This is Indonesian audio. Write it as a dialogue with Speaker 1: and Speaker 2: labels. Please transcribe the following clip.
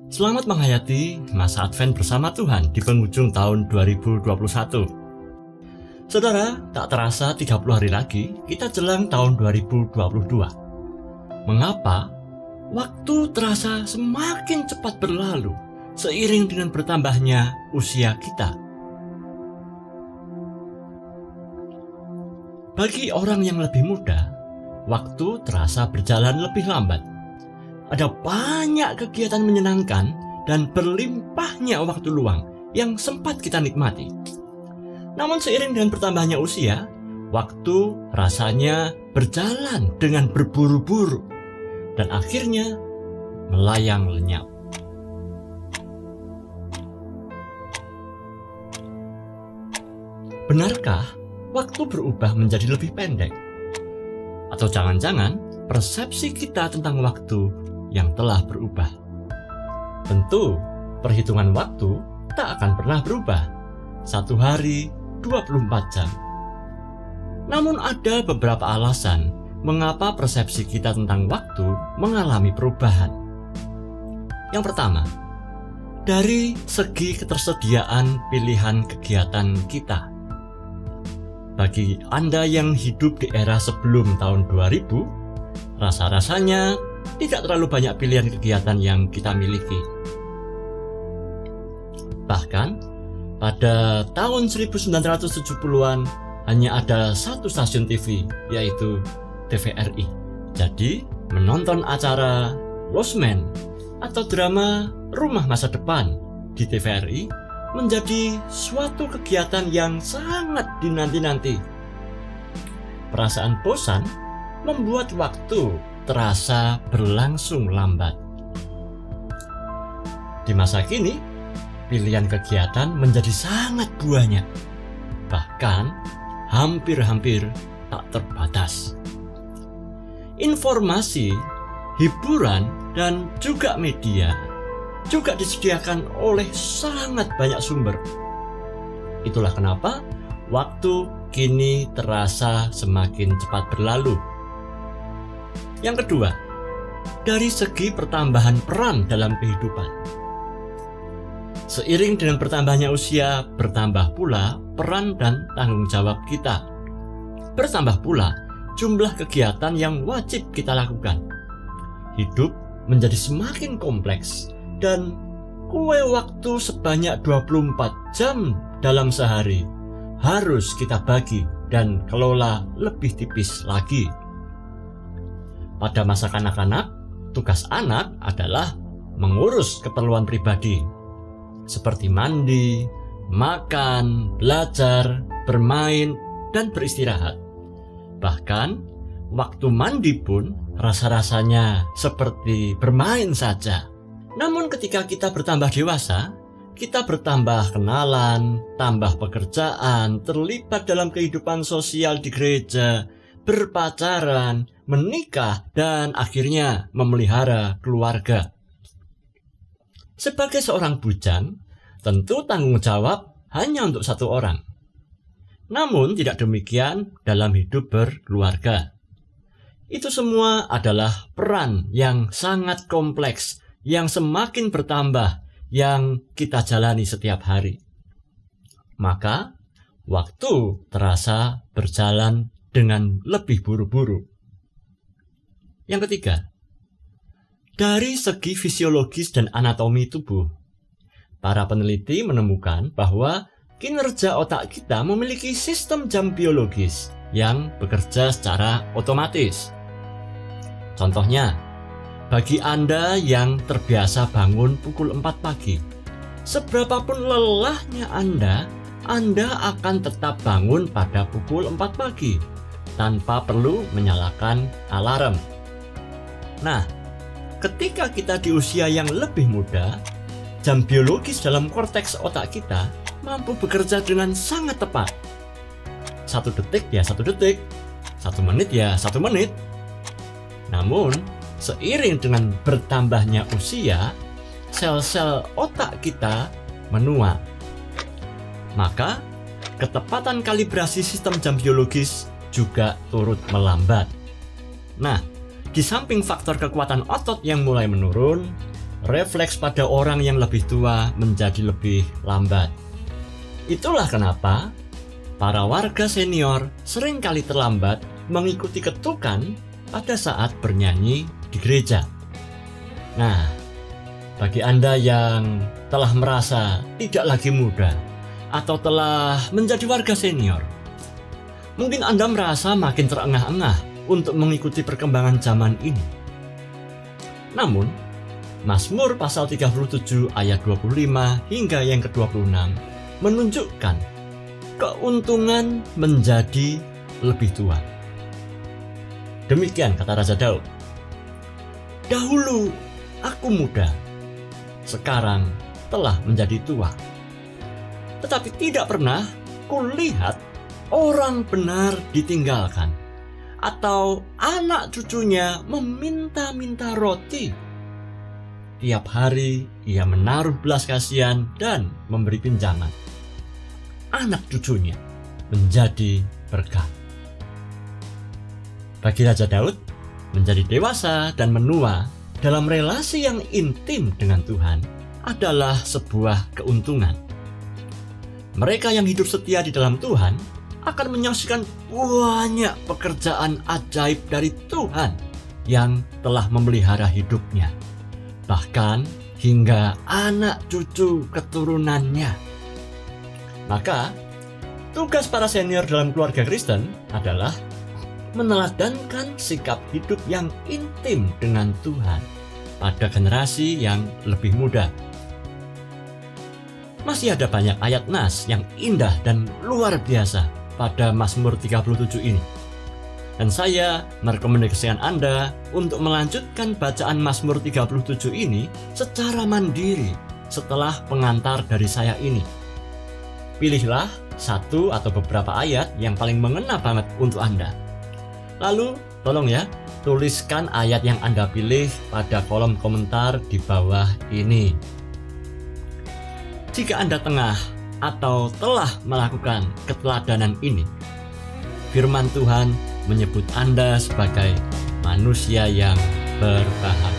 Speaker 1: Selamat menghayati masa Advent bersama Tuhan di penghujung tahun 2021. Saudara, tak terasa 30 hari lagi kita jelang tahun 2022. Mengapa waktu terasa semakin cepat berlalu seiring dengan bertambahnya usia kita? Bagi orang yang lebih muda, waktu terasa berjalan lebih lambat. Ada banyak kegiatan menyenangkan dan berlimpahnya waktu luang yang sempat kita nikmati. Namun seiring dengan bertambahnya usia, waktu rasanya berjalan dengan berburu-buru dan akhirnya melayang lenyap. Benarkah waktu berubah menjadi lebih pendek? Atau jangan-jangan persepsi kita tentang waktu yang telah berubah? Tentu, perhitungan waktu tak akan pernah berubah. 1 hari, 24 jam. Namun ada beberapa alasan mengapa persepsi kita tentang waktu mengalami perubahan. Yang pertama, dari segi ketersediaan pilihan kegiatan kita. Bagi Anda yang hidup di era sebelum tahun 2000, rasa-rasanya tidak terlalu banyak pilihan kegiatan yang kita miliki. Bahkan, pada tahun 1970-an hanya ada satu stasiun TV, yaitu TVRI. Jadi, menonton acara Lost Man atau drama Rumah Masa Depan di TVRI menjadi suatu kegiatan yang sangat dinanti-nanti. Perasaan bosan membuat waktu terasa berlangsung lambat. Di masa kini, pilihan kegiatan menjadi sangat banyak, bahkan hampir-hampir tak terbatas. Informasi, hiburan, dan juga media juga disediakan oleh sangat banyak sumber. Itulah kenapa waktu kini terasa semakin cepat berlalu. Yang kedua, dari segi pertambahan peran dalam kehidupan. Seiring dengan bertambahnya usia, bertambah pula peran dan tanggung jawab kita. Bertambah pula jumlah kegiatan yang wajib kita lakukan. Hidup menjadi semakin kompleks dan waktu sebanyak 24 jam dalam sehari harus kita bagi dan kelola lebih tipis lagi. Pada masa kanak-kanak, tugas anak adalah mengurus keperluan pribadi, seperti mandi, makan, belajar, bermain, dan beristirahat. Bahkan, waktu mandi pun rasa-rasanya seperti bermain saja. Namun ketika kita bertambah dewasa, kita bertambah kenalan, tambah pekerjaan, terlibat dalam kehidupan sosial di gereja, berpacaran, menikah, dan akhirnya memelihara keluarga. Sebagai seorang bujang, tentu tanggung jawab hanya untuk satu orang. Namun tidak demikian dalam hidup berkeluarga. Itu semua adalah peran yang sangat kompleks, yang semakin bertambah, yang kita jalani setiap hari. Maka, waktu terasa berjalan dengan lebih buru-buru. Yang ketiga, dari segi fisiologis dan anatomi tubuh, para peneliti menemukan bahwa kinerja otak kita memiliki sistem jam biologis yang bekerja secara otomatis. Contohnya, bagi Anda yang terbiasa bangun pukul 4 pagi, seberapapun lelahnya Anda akan tetap bangun pada pukul 4 pagi tanpa perlu menyalakan alarm. Nah, ketika kita di usia yang lebih muda, jam biologis dalam korteks otak kita mampu bekerja dengan sangat tepat. 1 detik ya 1 detik, 1 menit ya 1 menit. Namun, seiring dengan bertambahnya usia, sel-sel otak kita menua. Maka, ketepatan kalibrasi sistem jam biologis juga turut melambat. Nah, di samping faktor kekuatan otot yang mulai menurun, refleks pada orang yang lebih tua menjadi lebih lambat. Itulah kenapa para warga senior seringkali terlambat mengikuti ketukan pada saat bernyanyi di gereja. Nah, bagi Anda yang telah merasa tidak lagi muda atau telah menjadi warga senior, mungkin Anda merasa makin terengah-engah untuk mengikuti perkembangan zaman ini. Namun, Mazmur pasal 37 ayat 25 hingga yang ke-26 menunjukkan keuntungan menjadi lebih tua. Demikian kata Raja Daud. Dahulu aku muda, sekarang telah menjadi tua. Tetapi tidak pernah kulihat orang benar ditinggalkan, atau anak cucunya meminta-minta roti. Tiap hari ia menaruh belas kasihan dan memberi pinjaman. Anak cucunya menjadi berkat. Bagi Raja Daud, menjadi dewasa dan menua dalam relasi yang intim dengan Tuhan adalah sebuah keuntungan. Mereka yang hidup setia di dalam Tuhan akan menyaksikan banyak pekerjaan ajaib dari Tuhan yang telah memelihara hidupnya, bahkan hingga anak cucu keturunannya. Maka, tugas para senior dalam keluarga Kristen adalah meneladankan sikap hidup yang intim dengan Tuhan pada generasi yang lebih muda. Masih ada banyak ayat nas yang indah dan luar biasa pada Mazmur 37 ini. Dan saya merekomendasikan Anda untuk melanjutkan bacaan Mazmur 37 ini secara mandiri setelah pengantar dari saya ini. Pilihlah satu atau beberapa ayat yang paling mengena banget untuk Anda. Lalu, tolong ya, tuliskan ayat yang Anda pilih pada kolom komentar di bawah ini. Jika Anda tengah atau telah melakukan keteladanan ini, firman Tuhan menyebut Anda sebagai manusia yang berbahagia.